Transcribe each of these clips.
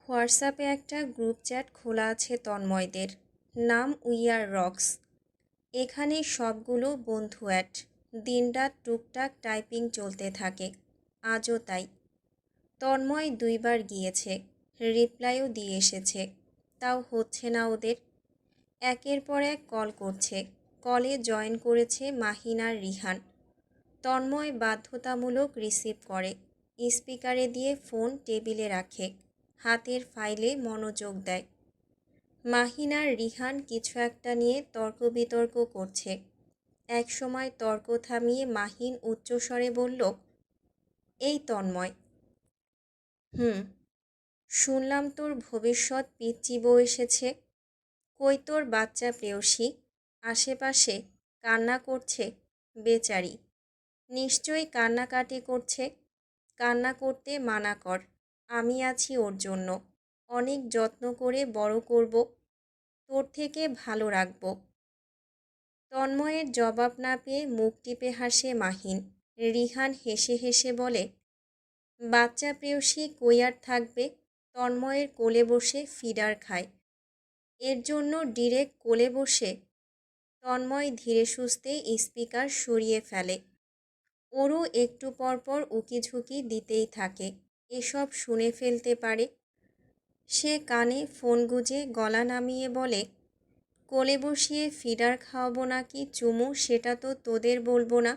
হোয়াটসঅ্যাপে একটা group chat খোলা আছে তন্ময়দের। নাম উই আর রক্স। এখানে সবগুলো বন্ধু অ্যাড। দিনরাত টুকটাক টাইপিং চলতে থাকে। আজও তাই। তন্ময় 2বার গিয়েছে, রিপ্লাইও দিয়ে এসেছে, তাও হচ্ছে না ওদের। একের পর এক কল করছে। কলে জয়েন করেছে মাহিন আর রিহান। তন্ময় বাধ্যতামূলক রিসিভ করে, স্পিকারে দিয়ে ফোন টেবিলে রাখে, হাতের ফাইলে মনোযোগ দেয়। মাহিন আর রিহান কিছু একটা নিয়ে তর্ক বিতর্ক করছে। একসময় তর্ক থামিয়ে মাহিন উচ্চস্বরে বলল, এই তন্ময়। হুম, শুনলাম তোর ভবিষ্যৎ পিচ্চি বউ এসেছে। কই তোর বাচ্চা প্রেয়সী? আশেপাশে কান্না করছে বেচারি। নিশ্চয়ই কান্নাকাটি করছে। কান্না করতে মানা কর, আমি আছি ওর জন্য। অনেক যত্ন করে বড় করব, তোর থেকে ভালো রাখব। তন্ময়ের জবাব না পেয়ে মুখ টিপে হাসে মাহিন। রিহান হেসে হেসে বলে, বাচ্চা প্রেয়সী কই আর থাকবে, তন্ময়ের কোলে বসে ফিডার খায়। এর জন্য ডিরেক্ট কোলে বসে। তন্ময় ধীরে সুস্থে স্পিকার সরিয়ে ফেলে। ওরও একটু পরপর উকিঝুঁকি দিতেই থাকে, এসব শুনে ফেলতে পারে। সে কানে ফোন গুজে গলা নামিয়ে বলে, কোলে বসিয়ে ফিডার খাওয়াবো নাকি চুমু সেটা তো তোদের বলবো না।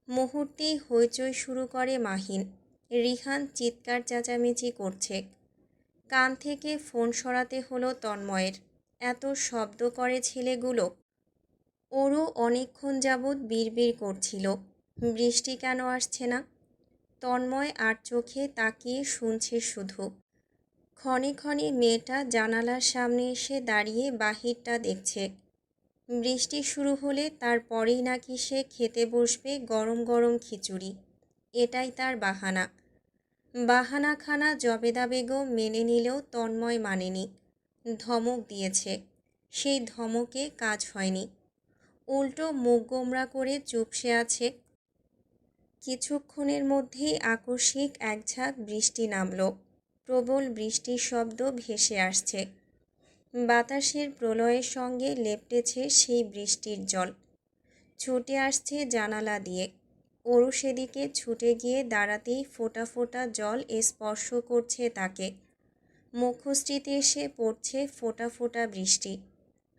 মুহূর্তেই হইচই শুরু করে মাহিন। রিহান চিৎকার চেঁচামেচি করছে। কান থেকে ফোন সরাতে হলো তন্ময়ের। এত শব্দ করে ছেলেগুলো। ওরও অনেকক্ষণ যাবৎ বিড়বিড় করছিল, বৃষ্টি কেন আসছে না। তন্ময় আর চোখে তাকিয়ে শুনছে শুধু। ক্ষণে ক্ষণে মেয়েটা জানালার সামনে এসে দাঁড়িয়ে বাহিরটা দেখছে। বৃষ্টি শুরু হলে তারপরেই নাকি সে খেতে বসবে গরম গরম খিচুড়ি। এটাই তার বাহানা। বাহানাখানা জবেদা বেগম মেনে নিলেও তন্ময় মানেনি। ধমক দিয়েছে, সেই ধমকে কাজ হয়নি। উল্টো মুখ গোমড়া করে চুপসে আছে। কিছুক্ষণের মধ্যেই আকস্মিক একঝাঁক বৃষ্টি নামল। প্রবল বৃষ্টির শব্দ ভেসে আসছে। বাতাসের প্রলয়ের সঙ্গে লেপটেছে সেই বৃষ্টির জল। ছুটে আসছে জানালা দিয়ে। ওরু সেদিকে ছুটে গিয়ে দাঁড়াতেই ফোঁটা ফোঁটা জল স্পর্শ করছে তাকে। মুখশ্রীতে এসে পড়ছে ফোঁটা ফোঁটা বৃষ্টি।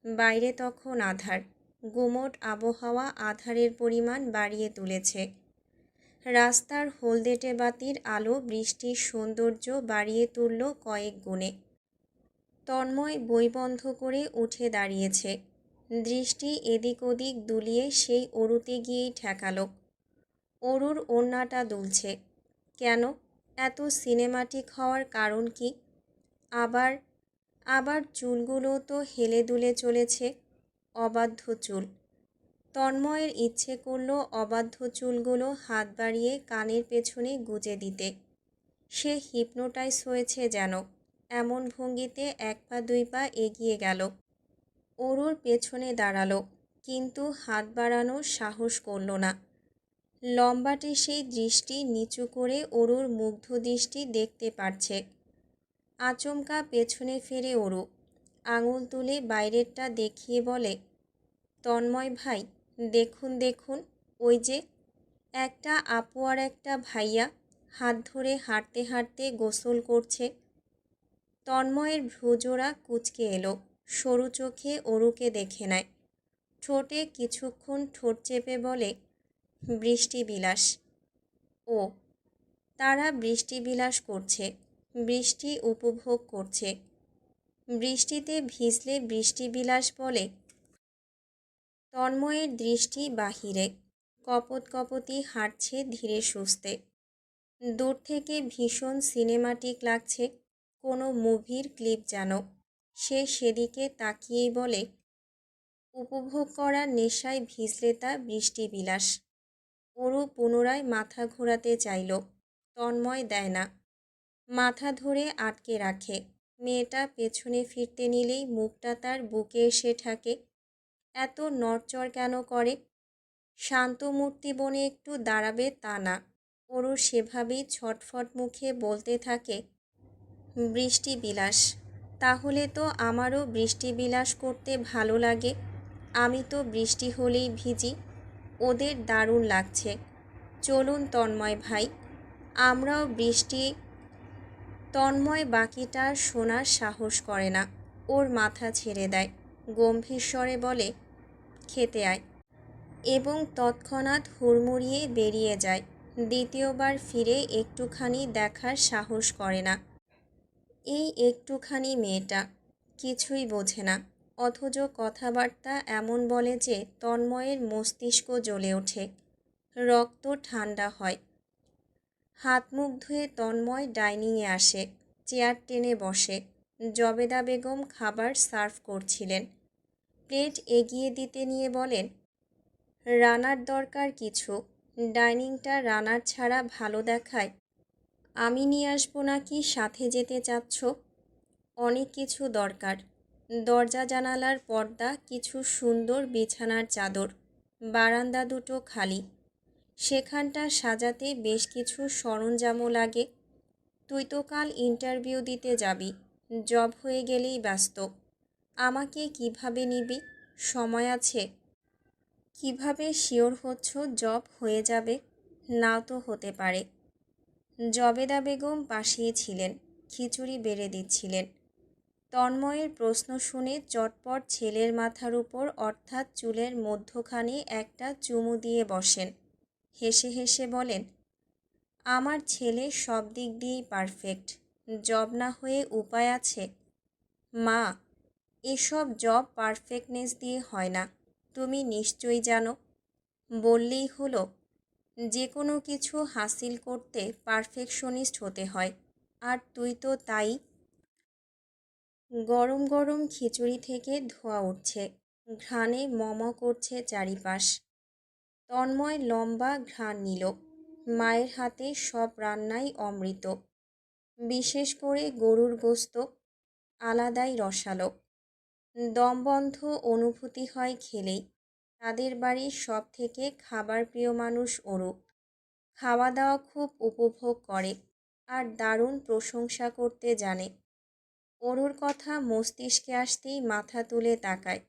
বাইরে তখন আঁধার। গুমোট আবহাওয়া আঁধারের পরিমাণ বাড়িয়ে তুলেছে। রাস্তার হলদেটে বাতির আলো বৃষ্টির সৌন্দর্য বাড়িয়ে তুলল কয়েক গুণে। তন্ময় বই বন্ধ করে উঠে দাঁড়িয়েছে। দৃষ্টি এদিক ওদিক দুলিয়ে সেই অরুতে গিয়েই ঠেকাল। অরুর ওড়নাটা দুলছে। কেন? এত সিনেমাটিক হওয়ার কারণ কি? আবার আবার চুলগুলো তো হেলে দুলে চলেছে। অবাধ্য চুল। তন্ময়ের ইচ্ছে করল অবাধ্য চুলগুলো হাত বাড়িয়ে কানের পেছনে গুজে দিতে। সে হিপনোটাইজ হয়েছে যেন। এমন ভঙ্গিতে 1 পা 2 পা এগিয়ে গেল। অরুর পেছনে দাঁড়ালো, কিন্তু হাত বাড়ানোর সাহস করল না। লম্বাটে সেই দৃষ্টি নিচু করে অরুর মুগ্ধ দৃষ্টি দেখতে পারছে। আচমকা পেছনে ফেরে অরু। আঙুল তুলে বাইরেরটা দেখিয়ে বলে, তন্ময় ভাই, দেখুন দেখুন, ওই যে একটা আপু আর একটা ভাইয়া হাত ধরে হাঁটতে হাঁটতে গোসল করছে। তন্ময়ের ভ্রুজোড়া কুঁচকে এলো। সরু চোখে অরুকে দেখে নেয়। ঠোঁটে কিছুক্ষণ ঠোঁট চেপে বলে, বৃষ্টিবিলাস। ও, তারা বৃষ্টিবিলাস করছে, বৃষ্টি উপভোগ করছে। বৃষ্টিতে ভিজলে বৃষ্টিবিলাস বলে? তন্ময়ের দৃষ্টি বাহিরে। কপত কপতি হাঁটছে ধীরে সুস্থে। দূর থেকে ভীষণ সিনেমাটিক লাগছে, কোনো মুভির ক্লিপ যেন। সে সেদিকে তাকিয়েই বলে, উপভোগ করার নেশায় ভিজলে তা বৃষ্টিবিলাস। অরু পুনরায় মাথা ঘোরাতে চাইল। তন্ময় দেয় না। মাথা ধরে আটকে রাখে। মেয়েটা পেছনে ফিরতে নিলেই মুখটা তার বুকে এসে ঠেকে। এত নড়চড় কেন করে? শান্ত মূর্তি বনে একটু দাঁড়াবে তা না। অরু সেভাবেই ছটফট মুখে বলতে থাকে, বৃষ্টি বিলাস, তাহলে তো আমারও বৃষ্টি বিলাস করতে ভালো লাগে। আমি তো বৃষ্টি হলেই ভিজি। ওদের দারুণ লাগছে। চলুন তন্ময় ভাই, আমরাও বৃষ্টি। তন্ময় বাকিটা আর শোনার সাহস করে না, ওর মাথা ছেড়ে দেয়, গম্ভীর স্বরে বলে, খেতে আয়, এবং তৎক্ষণাৎ হুড়মুড়িয়ে বেরিয়ে যায়। দ্বিতীয়বার ফিরে একটুখানি দেখার সাহস করে না। এই একটুখানি মেয়েটা কিছুই বোঝে না, অথচ কথাবার্তা এমন বলে যে তন্ময়ের মস্তিষ্ক জ্বলে ওঠে, রক্ত ঠান্ডা হয়। হাত মুখ ধুয়ে তন্ময় ডাইনিংয়ে আসে, চেয়ার টেনে বসে। জবেদা বেগম খাবার সার্ভ করছিলেন। প্লেট এগিয়ে দিতে নিয়ে বলেন, রানার দরকার কিছু। ডাইনিংটা রানার ছাড়া ভালো দেখায়। আমি নিয়ে আসবো নাকি সাথে যেতে চাচ্ছ? অনেক কিছু দরকার। দরজা জানালার পর্দা, কিছু সুন্দর বিছানার চাদর, বারান্দা দুটো খালি, সেখানটা সাজাতে বেশ কিছু সরঞ্জামও লাগে। তুই তো কাল ইন্টারভিউ দিতে যাবি, জব হয়ে গেলেই ব্যস্ত। আমাকে কিভাবে নিবি? সময় আছে? কিভাবে শিওর হচ্ছ জব হয়ে যাবে? নাও তো হতে পারে। জবেদা বেগম পাশেই ছিলেন, খিচুড়ি বেড়ে দিচ্ছিলেন। তন্ময়ের প্রশ্ন শুনে চটপট ছেলের মাথার উপর অর্থাৎ চুলের মধ্যখানে একটা চুমু দিয়ে বসেন। হেসে হেসে বলেন, আমার ছেলে সব দিক দিয়েই পারফেক্ট। জব না হয়ে উপায় আছে? মা, এসব জব পারফেক্টনেস দিয়ে হয় না, তুমি নিশ্চয়ই জানো। বললেই হলো, যে কোনো কিছু হাসিল করতে পারফেকশনিস্ট হতে হয়, আর তুই তো তাই। গরম গরম খিচুড়ি থেকে ধোঁয়া উঠছে, ঘ্রাণে মম করছে চারিপাশ। তন্ময় লম্বা ঘ্রাণ নিল। মায়ের হাতে সব রান্নাই অমৃত, বিশেষ করে গরুর গোস্ত, আলাদাই রসালো। দমবন্ধ অনুভূতি হয় খেলেই। তাদের বাড়ির সব থেকে খাবার প্রিয় মানুষ অরূপ। খাওয়া দাওয়া খুব উপভোগ করে আর দারুণ প্রশংসা করতে জানে। অরুর কথা মস্তিষ্কে আসতেই মাথা তুলে তাকায়।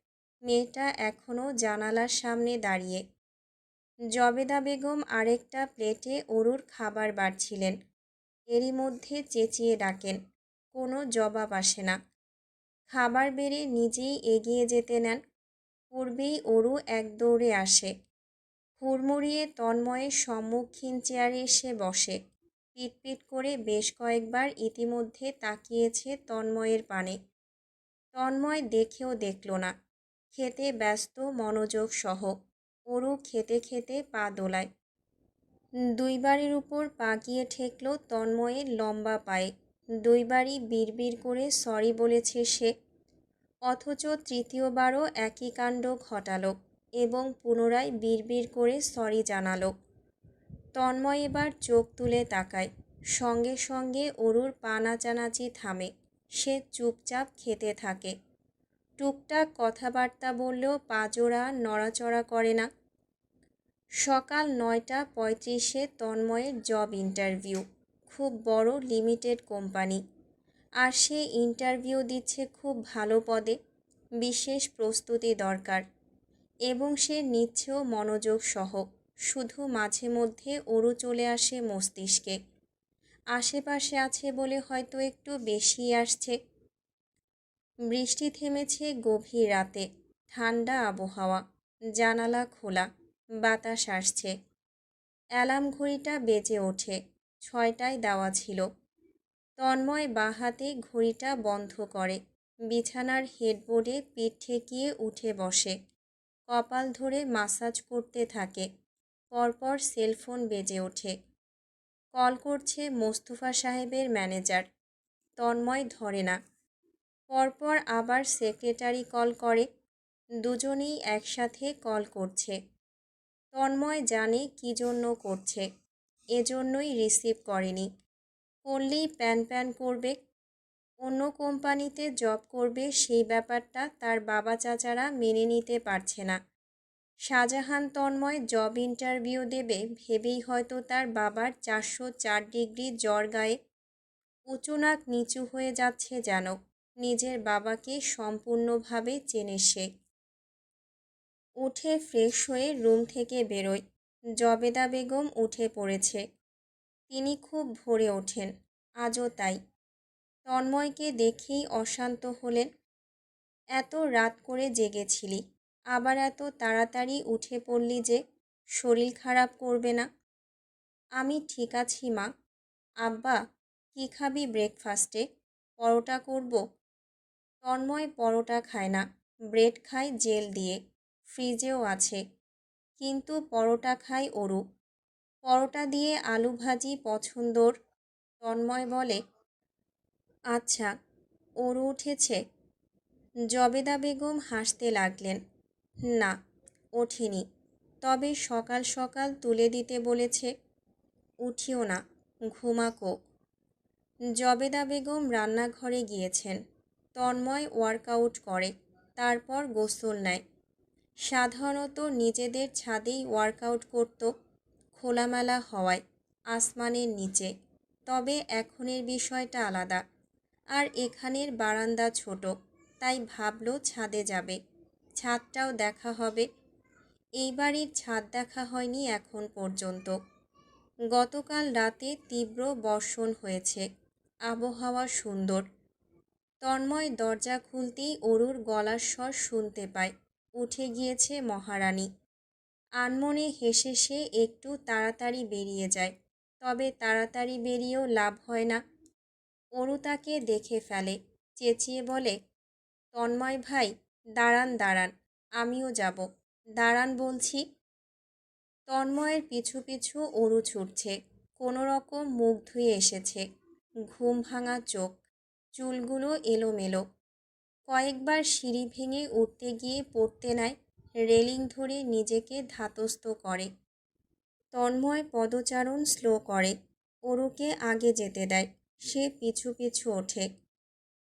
মেয়েটা এখনও জানালার সামনে দাঁড়িয়ে। জবেদা বেগম আরেকটা প্লেটে অরুর খাবার বাড়ছিলেন। এরই মধ্যে চেঁচিয়ে ডাকেন, কোনো জবাব আসে না। খাবার বেড়ে নিজেই এগিয়ে যেতে নেন। পূর্বেই অরু এক দৌড়ে আসে, হুড়মুড়িয়ে তন্ময়ের সম্মুখীন চেয়ারে এসে বসে। পিটপিট করে বেশ কয়েকবার ইতিমধ্যে তাকিয়েছে তন্ময়ের পানে। তন্ময় দেখেও দেখল না, খেতে ব্যস্ত মনোযোগ সহ। অরু খেতে খেতে পা দোলায়। দুইবারের উপর পা গিয়ে ঠেকল তন্ময়ের লম্বা পায়ে। দুইবারই বিড়বিড় করে সরি বলেছে সে, অথচ তৃতীয়বারও একই কাণ্ড ঘটালো এবং পুনরায় বিড়বিড় করে সরি জানালো। তন্ময় এবার চোখ তুলে তাকায়। সঙ্গে সঙ্গে অরুর পা নাচানাচি থামে। সে চুপচাপ খেতে থাকে। টুকটাক কথাবার্তা বললেও পা জোড়া নড়াচড়া করে না। সকাল 9:35 তন্ময়ের জব ইন্টারভিউ। খুব বড় লিমিটেড কোম্পানি, আর সে ইন্টারভিউ দিচ্ছে খুব ভালো পদে। বিশেষ প্রস্তুতি দরকার, এবং সে নিচ্ছেও মনোযোগ সহ। শুধু মাঝে মধ্যে অরু চলে আসে মস্তিষ্কে। আশেপাশে আছে বলে হয়তো একটু বেশি আসছে। বৃষ্টি থেমেছে গভীর রাতে। ঠান্ডা আবহাওয়া, জানালা খোলা, বাতাস আসছে। অ্যালার্ম ঘড়িটা বেজে ওঠে। 6টায় দেওয়া ছিল। তন্ময় বাঁ হাতে ঘড়িটা বন্ধ করে, বিছানার হেডবোর্ডে পিঠ ঠেকিয়ে উঠে বসে। কপাল ধরে মাসাজ করতে থাকে। পরপর সেলফোন বেজে ওঠে। কল করছে মোস্তফা সাহেবের ম্যানেজার। তন্ময় ধরে না। পরপর আবার সেক্রেটারি কল করে। দুজনেই একসাথে কল করছে। তন্ময় জানে কী জন্য করছে, এজন্যই রিসিভ করেনি। করলেই প্যান প্যান করবে। অন্য কোম্পানিতে জব করবে, সেই ব্যাপারটা তার বাবা চাচারা মেনে নিতে পারছে না। শাহজাহান তন্ময় জব ইন্টারভিউ দেবে ভেবেই হয়তো তার বাবার 404 ডিগ্রি জ্বর গায়ে। উঁচু নাক নিচু হয়ে যাচ্ছে যেন। নিজের বাবাকে সম্পূর্ণভাবে চেনে সে। উঠে ফ্রেশ হয়ে রুম থেকে বেরোয়। জবেদা বেগম উঠে পড়েছে। তিনি খুব ভোরে ওঠেন, আজও তাই। তন্ময়কে দেখেই অশান্ত হলেন। এত রাত করে জেগেছিলি, আবার এত তাড়াতাড়ি উঠে পড়লি যে? শরীর খারাপ করবে না? আমি ঠিক আছি মা। আব্বা, কী খাবি ব্রেকফাস্টে? পরোটা করব? তন্ময় পরোটা খায় না, ব্রেড খায় জেল দিয়ে, ফ্রিজেও আছে। কিন্তু পরোটা খায় অরু। পরোটা দিয়ে আলু ভাজি পছন্দর। তন্ময় বলে, আচ্ছা। অরু উঠেছে? জবেদা বেগম হাসতে লাগলেন। না, ওঠেনি, তবে সকাল সকাল তুলে দিতে বলেছে। উঠিও না, ঘুমাকো। জবেদা বেগম রান্নাঘরে গিয়েছেন। তন্ময় ওয়ার্কআউট করে, তারপর গোসল নেয়। সাধারণত নিজেদের ছাদেই ওয়ার্কআউট করত, খোলামেলা হওয়ায়, আসমানের নিচে। তবে এখনের বিষয়টা আলাদা। আর এখানের বারান্দা ছোট, তাই ভাবল ছাদে যাবে, ছাদটাও দেখা হবে। এই বাড়ির ছাদ দেখা হয়নি এখন পর্যন্ত। গতকাল রাতে তীব্র বর্ষণ হয়েছে, আবহাওয়া সুন্দর। তন্ময় দরজা খুলতেই অরুর গলার স্বর শুনতে পায়। উঠে গিয়েছে মহারানী। আনমনে হেসে সে একটু তাড়াতাড়ি বেরিয়ে যায়, তবে তাড়াতাড়ি বেরিয়েও লাভ হয় না। অরু তাকে দেখে ফেলে, চেঁচিয়ে বলে, তন্ময় ভাই, দাঁড়ান দাঁড়ান, আমিও যাব, দাঁড়ান বলছি। তন্ময়ের পিছু পিছু অরু ছুটছে। কোনো রকম মুখ ধুয়ে এসেছে, ঘুম ভাঙা চোখ, চুলগুলো এলোমেলো। কয়েকবার সিঁড়ি ভেঙে উঠতে গিয়ে পড়তে নেয়, রেলিং ধরে নিজেকে ধাতস্থ করে। তন্ময় পদচারণ স্লো করে, অরুকে আগে যেতে দেয়। সে পিছু পিছু ওঠে,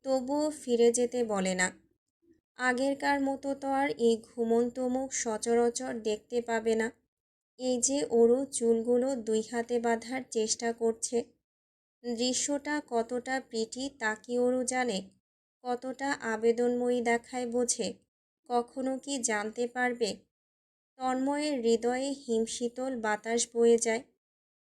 তবুও ফিরে যেতে বলে না। আগেরকার মতো তো আর এই ঘুমন্ত মুখ সচরাচর দেখতে পাবে না। এই যে অরু চুলগুলো দুই হাতে বাঁধার চেষ্টা করছে, দৃশ্যটা কতটা প্রীতি তা কি অরু জানে? কতটা আবেদনময়ী দেখায় বোঝে? কখনো কি জানতে পারবে? তন্ময়ের হৃদয়ে হিমশীতল বাতাস বয়ে যায়।